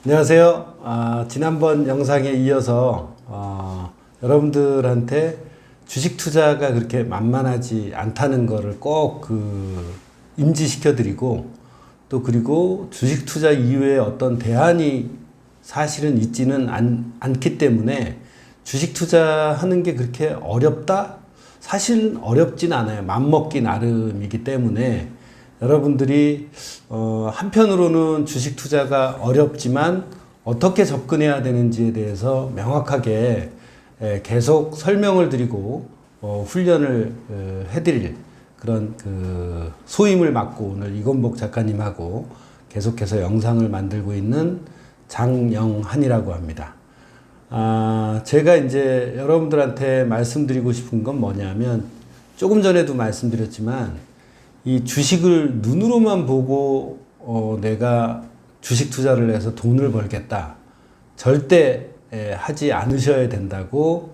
안녕하세요. 지난번 영상에 이어서 여러분들한테 주식 투자가 그렇게 만만하지 않다는 거를 꼭 인지시켜 드리고, 또 그리고 주식 투자 이후에 어떤 대안이 사실은 있지는 않기 때문에 주식 투자하는 게 그렇게 어렵다? 사실 어렵진 않아요. 맘먹기 나름이기 때문에 여러분들이 한편으로는 주식 투자가 어렵지만 어떻게 접근해야 되는지에 대해서 명확하게 계속 설명을 드리고 훈련을 해드릴 그런 소임을 맡고 오늘 이건복 작가님하고 계속해서 영상을 만들고 있는 장영한이라고 합니다. 제가 이제 여러분들한테 말씀드리고 싶은 건 뭐냐면, 조금 전에도 말씀드렸지만 이 주식을 눈으로만 보고 내가 주식 투자를 해서 돈을 벌겠다, 절대 하지 않으셔야 된다고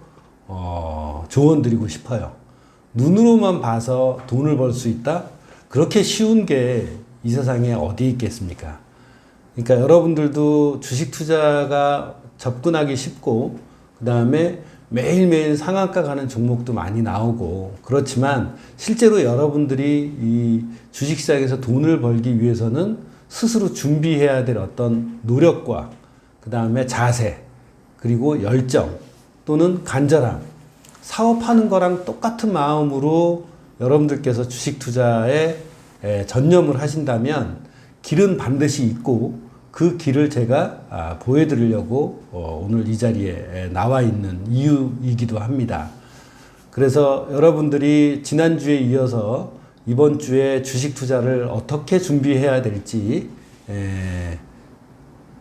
조언 드리고 싶어요. 눈으로만 봐서 돈을 벌 수 있다? 그렇게 쉬운 게 이 세상에 어디 있겠습니까? 그러니까 여러분들도 주식 투자가 접근하기 쉽고, 그 다음에 매일매일 상한가 가는 종목도 많이 나오고, 그렇지만 실제로 여러분들이 이 주식시장에서 돈을 벌기 위해서는 스스로 준비해야 될 어떤 노력과 그 다음에 자세, 그리고 열정 또는 간절함, 사업하는 거랑 똑같은 마음으로 여러분들께서 주식 투자에 전념을 하신다면 길은 반드시 있고, 그 길을 제가 보여드리려고 오늘 이 자리에 나와 있는 이유이기도 합니다. 그래서 여러분들이 지난주에 이어서 이번 주에 주식 투자를 어떻게 준비해야 될지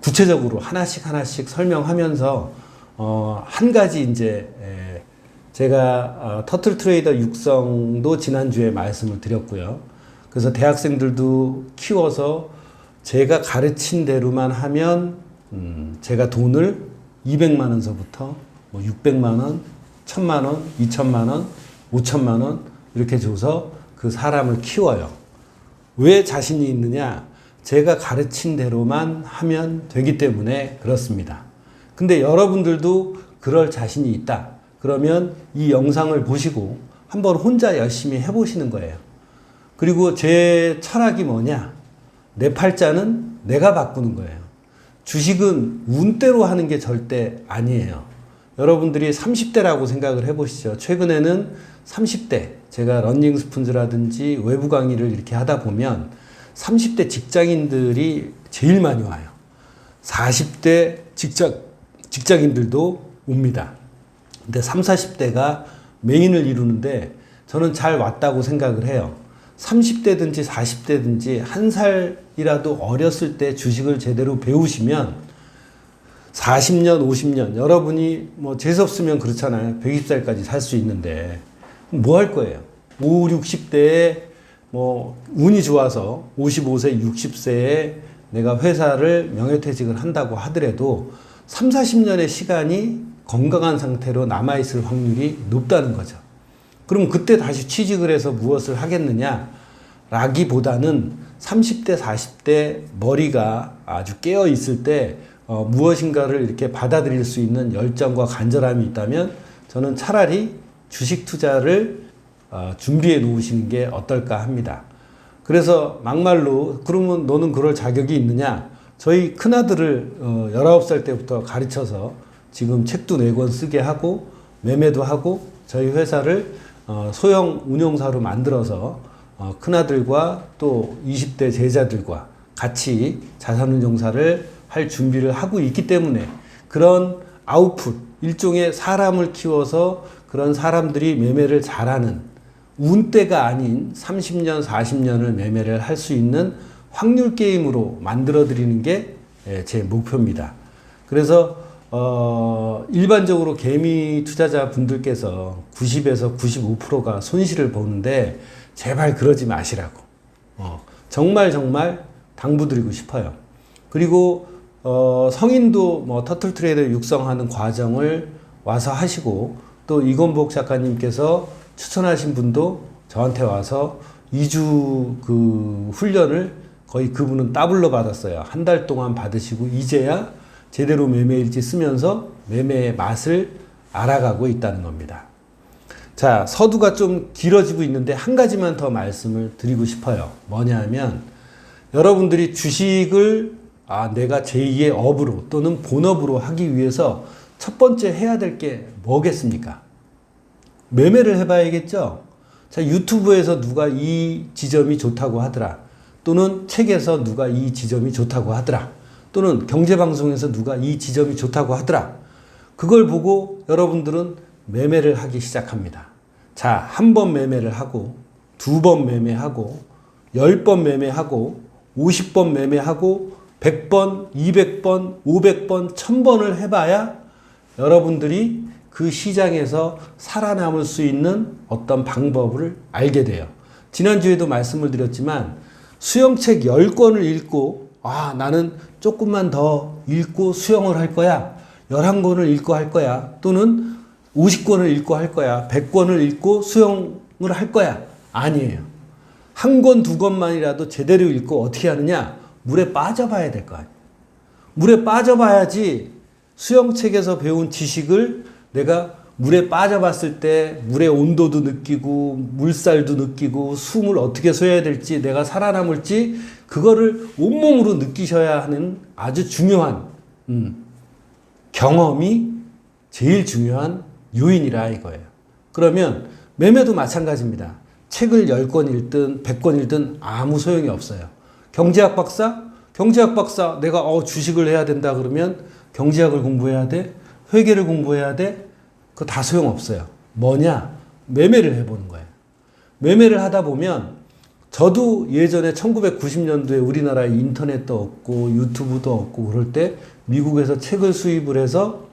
구체적으로 하나씩 설명하면서 한 가지 이제 제가 터틀 트레이더 육성도 지난주에 말씀을 드렸고요. 그래서 대학생들도 키워서 제가 가르친 대로만 하면 제가 돈을 200만 원서부터 600만 원, 1000만 원, 2000만 원, 5000만 원 이렇게 줘서 그 사람을 키워요. 왜 자신이 있느냐? 제가 가르친 대로만 하면 되기 때문에 그렇습니다. 근데 여러분들도 그럴 자신이 있다. 그러면 이 영상을 보시고 한번 혼자 열심히 해보시는 거예요. 그리고 제 철학이 뭐냐? 내 팔자는 내가 바꾸는 거예요. 주식은 운대로 하는 게 절대 아니에요. 여러분들이 30대라고 생각을 해보시죠. 최근에는 30대, 제가 러닝스푼즈라든지 외부 강의를 이렇게 하다 보면 30대 직장인들이 제일 많이 와요. 40대 직장인들도 옵니다. 근데 30, 40대가 메인을 이루는데 저는 잘 왔다고 생각을 해요. 30대든지 40대든지 한 살이라도 어렸을 때 주식을 제대로 배우시면 40년, 50년, 여러분이 뭐 재수없으면 그렇잖아요. 120살까지 살 수 있는데 뭐 할 거예요? 5, 60대에 뭐 운이 좋아서 55세, 60세에 내가 회사를 명예퇴직을 한다고 하더라도 3, 40년의 시간이 건강한 상태로 남아있을 확률이 높다는 거죠. 그럼 그때 다시 취직을 해서 무엇을 하겠느냐? 라기보다는 30대, 40대 머리가 아주 깨어 있을 때 무엇인가를 이렇게 받아들일 수 있는 열정과 간절함이 있다면 저는 차라리 주식 투자를 준비해 놓으시는 게 어떨까 합니다. 그래서 막말로 그러면 너는 그럴 자격이 있느냐? 저희 큰아들을 19살 때부터 가르쳐서 지금 책도 4권 쓰게 하고 매매도 하고 저희 회사를 소형 운용사로 만들어서 큰아들과 또 20대 제자들과 같이 자산운용사를 할 준비를 하고 있기 때문에 그런 아웃풋, 일종의 사람을 키워서 그런 사람들이 매매를 잘하는 운대가 아닌 30년, 40년을 매매를 할 수 있는 확률 게임으로 만들어 드리는 게 제 목표입니다. 그래서 일반적으로 개미 투자자 분들께서 90에서 95%가 손실을 보는데 제발 그러지 마시라고 정말 당부드리고 싶어요. 그리고 성인도 뭐 터틀 트레이더 육성하는 과정을 와서 하시고, 또 이건복 작가님께서 추천하신 분도 저한테 와서 2주 그 훈련을 거의 그분은 더블로 받았어요. 한 달 동안 받으시고 이제야 제대로 매매일지 쓰면서 매매의 맛을 알아가고 있다는 겁니다. 자, 서두가 좀 길어지고 있는데 한 가지만 더 말씀을 드리고 싶어요. 뭐냐 하면 여러분들이 주식을 내가 제2의 업으로 또는 본업으로 하기 위해서 첫 번째 해야 될 게 뭐겠습니까? 매매를 해봐야겠죠? 자, 유튜브에서 누가 이 지점이 좋다고 하더라. 또는 책에서 누가 이 지점이 좋다고 하더라. 또는 경제방송에서 누가 이 지점이 좋다고 하더라. 그걸 보고 여러분들은 매매를 하기 시작합니다. 자, 한 번 매매를 하고, 2번 매매하고, 10번 매매하고, 50번 매매하고, 100번, 200번, 500번, 1000번을 해봐야 여러분들이 그 시장에서 살아남을 수 있는 어떤 방법을 알게 돼요. 지난주에도 말씀을 드렸지만 수영책 10권을 읽고 나는 조금만 더 읽고 수영을 할 거야. 11권을 읽고 할 거야. 또는 50권을 읽고 할 거야. 100권을 읽고 수영을 할 거야. 아니에요. 한 권, 2권만이라도 제대로 읽고 어떻게 하느냐? 물에 빠져봐야 될 거 아니에요. 물에 빠져봐야지 수영책에서 배운 지식을 내가 물에 빠져봤을 때 물의 온도도 느끼고 물살도 느끼고 숨을 어떻게 쉬어야 될지 내가 살아남을지 그거를 온몸으로 느끼셔야 하는 아주 중요한 경험이 제일 중요한 요인이라 이거예요. 그러면 매매도 마찬가지입니다. 책을 10권 읽든 100권 읽든 아무 소용이 없어요. 경제학 박사? 경제학 박사 내가 주식을 해야 된다 그러면 경제학을 공부해야 돼? 회계를 공부해야 돼? 그거 다 소용없어요. 뭐냐? 매매를 해보는 거예요. 매매를 하다 보면 저도 예전에 1990년도에 우리나라에 인터넷도 없고 유튜브도 없고 그럴 때 미국에서 책을 수입을 해서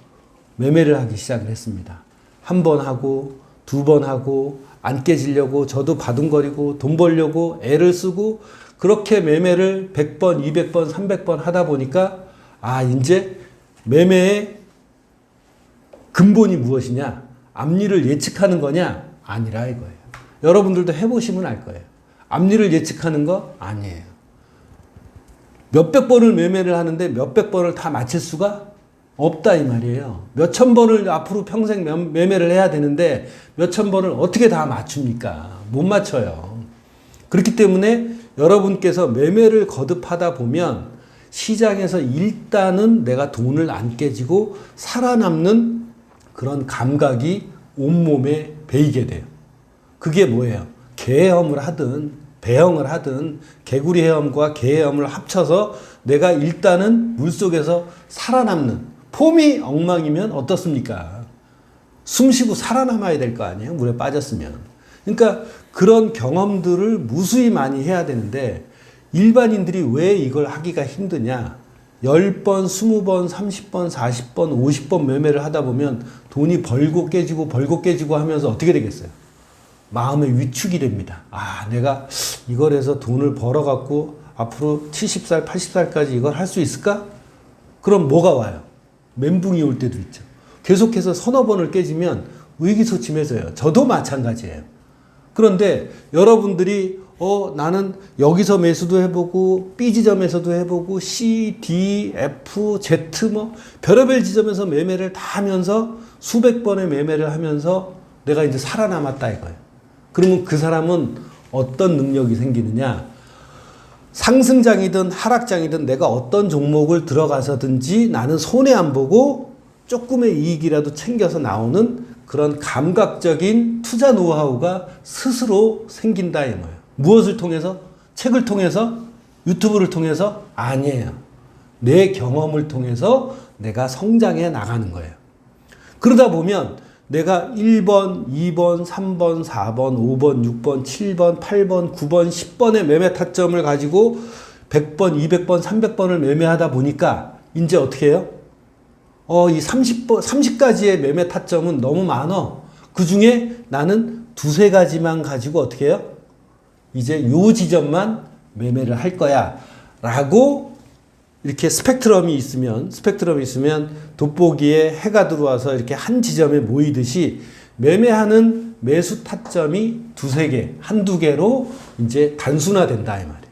매매를 하기 시작을 했습니다. 한 번 하고 2번 하고 안 깨지려고 저도 바둥거리고 돈 벌려고 애를 쓰고 그렇게 매매를 100번, 200번, 300번 하다 보니까 이제 매매의 근본이 무엇이냐? 앞일을 예측하는 거냐? 아니라 이거예요. 여러분들도 해보시면 알 거예요. 앞일을 예측하는 거 아니에요. 몇백 번을 매매를 하는데 몇백 번을 다 맞힐 수가 없다 이 말이에요. 몇천 번을 앞으로 평생 매매를 해야 되는데 몇천 번을 어떻게 다 맞춥니까? 못 맞춰요. 그렇기 때문에 여러분께서 매매를 거듭하다 보면 시장에서 일단은 내가 돈을 안 깨지고 살아남는 그런 감각이 온몸에 배이게 돼요. 그게 뭐예요? 개헤엄을 하든 배영을 하든 개구리 헤엄과 개 헤엄을 합쳐서 내가 일단은 물속에서 살아남는 폼이 엉망이면 어떻습니까? 숨쉬고 살아남아야 될 거 아니에요? 물에 빠졌으면. 그러니까 그런 경험들을 무수히 많이 해야 되는데 일반인들이 왜 이걸 하기가 힘드냐? 10번, 20번, 30번, 40번, 50번 매매를 하다 보면 돈이 벌고 깨지고 하면서 어떻게 되겠어요? 마음의 위축이 됩니다. 내가 이걸 해서 돈을 벌어갖고 앞으로 70살, 80살까지 이걸 할 수 있을까? 그럼 뭐가 와요? 멘붕이 올 때도 있죠. 계속해서 서너 번을 깨지면 의기소침해져요. 저도 마찬가지예요. 그런데 여러분들이 나는 여기서 매수도 해보고 B 지점에서도 해보고 C, D, F, Z 별의별 지점에서 매매를 다 하면서 수백 번의 매매를 하면서 내가 이제 살아남았다 이거예요. 그러면 그 사람은 어떤 능력이 생기느냐? 상승장이든 하락장이든 내가 어떤 종목을 들어가서든지 나는 손해 안 보고 조금의 이익이라도 챙겨서 나오는 그런 감각적인 투자 노하우가 스스로 생긴다 이 말이에요. 무엇을 통해서? 책을 통해서? 유튜브를 통해서? 아니에요. 내 경험을 통해서 내가 성장해 나가는 거예요. 그러다 보면 내가 1번, 2번, 3번, 4번, 5번, 6번, 7번, 8번, 9번, 10번의 매매 타점을 가지고 100번, 200번, 300번을 매매하다 보니까 이제 어떻게 해요? 이 30가지의 매매 타점은 너무 많아. 그 중에 나는 두세 가지만 가지고 어떻게 해요? 이제 요 지점만 매매를 할 거야. 라고 이렇게 스펙트럼이 있으면 돋보기에 해가 들어와서 이렇게 한 지점에 모이듯이 매매하는 매수 타점이 두세 개, 한두 개로 이제 단순화된다 이 말이에요.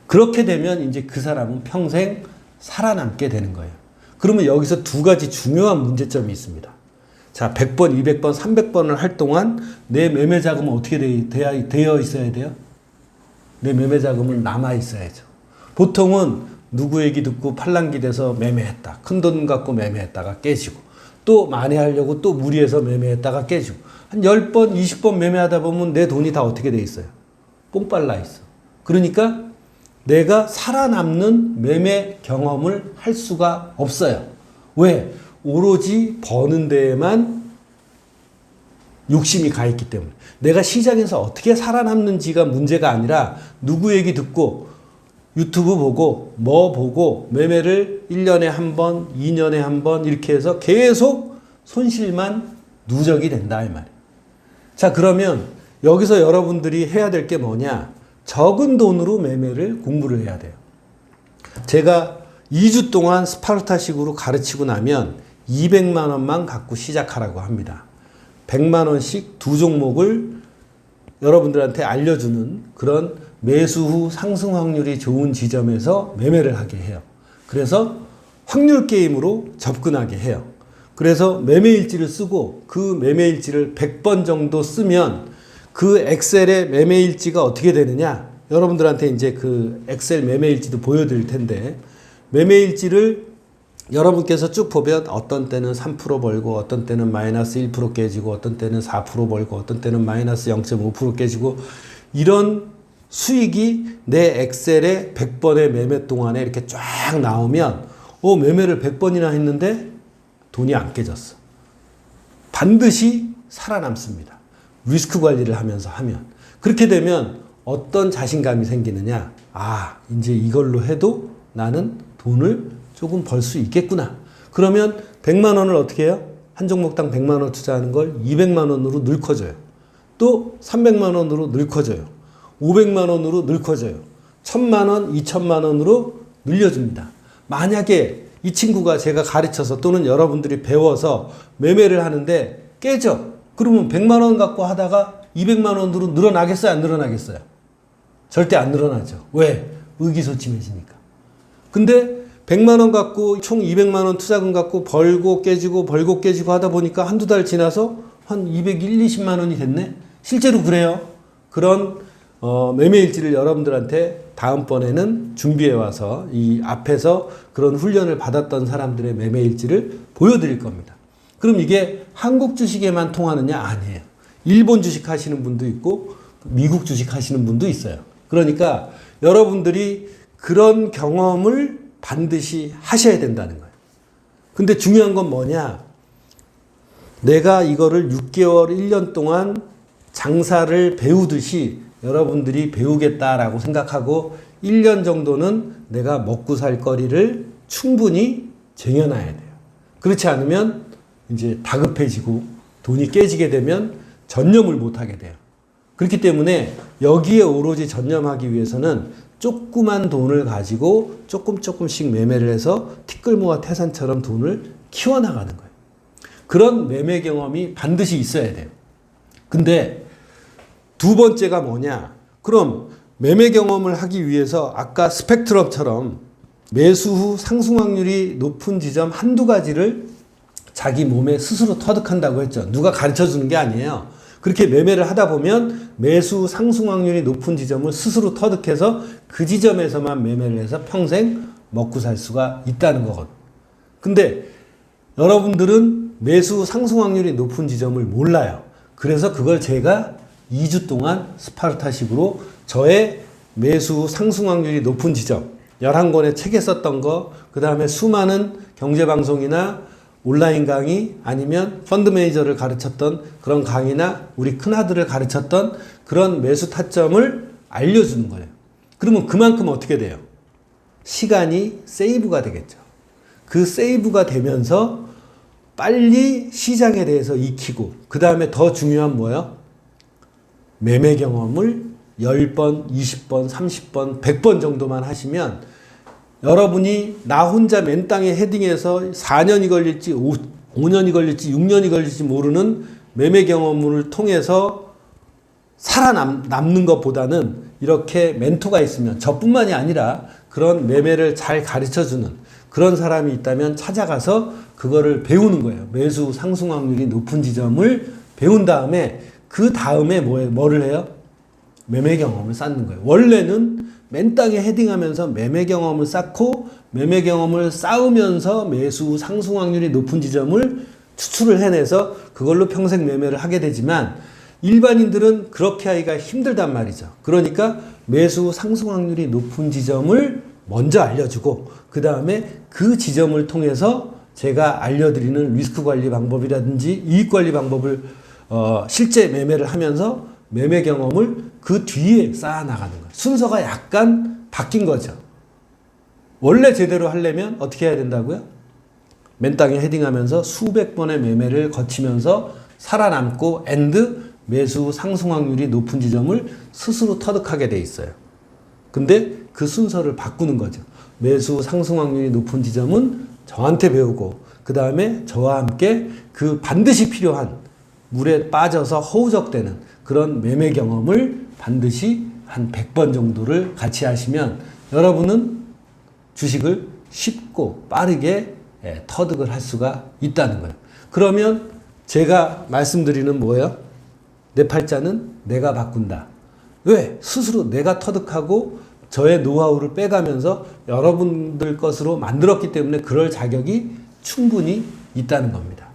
그렇게 되면 이제 그 사람은 평생 살아남게 되는 거예요. 그러면 여기서 두 가지 중요한 문제점이 있습니다. 자, 100번, 200번, 300번을 할 동안 내 매매 자금은 어떻게 되어 있어야 돼요? 내 매매 자금은 남아 있어야죠. 보통은 누구 얘기 듣고 팔랑기 돼서 매매했다. 큰 돈 갖고 매매했다가 깨지고, 또 만회하려고 또 무리해서 매매했다가 깨지고, 한 10번, 20번 매매하다 보면 내 돈이 다 어떻게 돼 있어요? 뽕빨라 있어. 그러니까 내가 살아남는 매매 경험을 할 수가 없어요. 왜? 오로지 버는 데에만 욕심이 가 있기 때문에. 내가 시장에서 어떻게 살아남는지가 문제가 아니라 누구 얘기 듣고 유튜브 보고 뭐 보고 매매를 1년에 한 번, 2년에 한 번 이렇게 해서 계속 손실만 누적이 된다 이 말이에요. 자, 그러면 여기서 여러분들이 해야 될 게 뭐냐? 적은 돈으로 매매를 공부를 해야 돼요. 제가 2주 동안 스파르타식으로 가르치고 나면 200만 원만 갖고 시작하라고 합니다. 100만 원씩 두 종목을 여러분들한테 알려주는 그런 매수 후 상승 확률이 좋은 지점에서 매매를 하게 해요. 그래서 확률 게임으로 접근하게 해요. 그래서 매매일지를 쓰고 그 매매일지를 100번 정도 쓰면 그 엑셀의 매매일지가 어떻게 되느냐? 여러분들한테 이제 그 엑셀 매매일지도 보여드릴 텐데, 매매일지를 여러분께서 쭉 보면 어떤 때는 3% 벌고 어떤 때는 마이너스 1% 깨지고 어떤 때는 4% 벌고 어떤 때는 마이너스 0.5% 깨지고, 이런 수익이 내 엑셀에 100번의 매매 동안에 이렇게 쫙 나오면 매매를 100번이나 했는데 돈이 안 깨졌어. 반드시 살아남습니다. 리스크 관리를 하면서 하면. 그렇게 되면 어떤 자신감이 생기느냐? 아, 이제 이걸로 해도 나는 돈을 조금 벌 수 있겠구나. 그러면 100만 원을 어떻게 해요? 한 종목당 100만 원 투자하는 걸 200만 원으로 늘커줘요. 또 300만 원으로 늘커줘요. 500만 원으로 늘커져요. 1000만 원, 2000만 원으로 늘려줍니다. 만약에 이 친구가 제가 가르쳐서 또는 여러분들이 배워서 매매를 하는데 깨져. 그러면 100만 원 갖고 하다가 200만 원으로 늘어나겠어요? 안 늘어나겠어요? 절대 안 늘어나죠. 왜? 의기소침해지니까. 근데 100만 원 갖고 총 200만 원 투자금 갖고 벌고 깨지고 하다 보니까 한두 달 지나서 한 220만 원이 됐네? 실제로 그래요. 그런 매매일지를 여러분들한테 다음번에는 준비해 와서 이 앞에서 그런 훈련을 받았던 사람들의 매매일지를 보여드릴 겁니다. 그럼 이게 한국 주식에만 통하느냐? 아니에요. 일본 주식 하시는 분도 있고 미국 주식 하시는 분도 있어요. 그러니까 여러분들이 그런 경험을 반드시 하셔야 된다는 거예요. 근데 중요한 건 뭐냐? 내가 이거를 6개월, 1년 동안 장사를 배우듯이 여러분들이 배우겠다라고 생각하고 1년 정도는 내가 먹고 살 거리를 충분히 쟁여놔야 돼요. 그렇지 않으면 이제 다급해지고 돈이 깨지게 되면 전념을 못하게 돼요. 그렇기 때문에 여기에 오로지 전념하기 위해서는 조그만 돈을 가지고 조금씩 매매를 해서 티끌모아 태산처럼 돈을 키워나가는 거예요. 그런 매매 경험이 반드시 있어야 돼요. 근데 두 번째가 뭐냐? 그럼 매매 경험을 하기 위해서 아까 스펙트럼처럼 매수 후 상승 확률이 높은 지점 한두 가지를 자기 몸에 스스로 터득한다고 했죠. 누가 가르쳐 주는 게 아니에요. 그렇게 매매를 하다 보면 매수 상승 확률이 높은 지점을 스스로 터득해서 그 지점에서만 매매를 해서 평생 먹고 살 수가 있다는 거거든요. 근데 여러분들은 매수 상승 확률이 높은 지점을 몰라요. 그래서 그걸 제가 2주 동안 스파르타식으로 저의 매수 상승 확률이 높은 지점 11권의 책에 썼던 거, 그 다음에 수많은 경제방송이나 온라인 강의 아니면 펀드 매니저를 가르쳤던 그런 강의나 우리 큰아들을 가르쳤던 그런 매수 타점을 알려주는 거예요. 그러면 그만큼 어떻게 돼요? 시간이 세이브가 되겠죠. 그 세이브가 되면서 빨리 시장에 대해서 익히고, 그 다음에 더 중요한 뭐예요? 매매 경험을 10번, 20번, 30번, 100번 정도만 하시면 여러분이 나 혼자 맨 땅에 헤딩해서 4년이 걸릴지 5년이 걸릴지 6년이 걸릴지 모르는 매매 경험을 통해서 살아남는 것보다는 이렇게 멘토가 있으면 저뿐만이 아니라 그런 매매를 잘 가르쳐주는 그런 사람이 있다면 찾아가서 그거를 배우는 거예요. 매수 상승 확률이 높은 지점을 배운 다음에 그 다음에 뭐를 해요? 매매 경험을 쌓는 거예요. 원래는 맨 땅에 헤딩하면서 매매 경험을 쌓고 매매 경험을 쌓으면서 매수 상승 확률이 높은 지점을 추출을 해내서 그걸로 평생 매매를 하게 되지만 일반인들은 그렇게 하기가 힘들단 말이죠. 그러니까 매수 상승 확률이 높은 지점을 먼저 알려주고 그 다음에 그 지점을 통해서 제가 알려드리는 리스크 관리 방법이라든지 이익 관리 방법을 실제 매매를 하면서 매매 경험을 그 뒤에 쌓아 나가는 거예요. 순서가 약간 바뀐 거죠. 원래 제대로 하려면 어떻게 해야 된다고요? 맨 땅에 헤딩하면서 수백 번의 매매를 거치면서 살아남고 매수 상승 확률이 높은 지점을 스스로 터득하게 돼 있어요. 근데 그 순서를 바꾸는 거죠. 매수 상승 확률이 높은 지점은 저한테 배우고 그 다음에 저와 함께 그 반드시 필요한 물에 빠져서 허우적대는 그런 매매 경험을 반드시 한 100번 정도를 같이 하시면 여러분은 주식을 쉽고 빠르게 터득을 할 수가 있다는 거예요. 그러면 제가 말씀드리는 뭐예요? 내 팔자는 내가 바꾼다. 왜? 스스로 내가 터득하고 저의 노하우를 빼가면서 여러분들 것으로 만들었기 때문에 그럴 자격이 충분히 있다는 겁니다.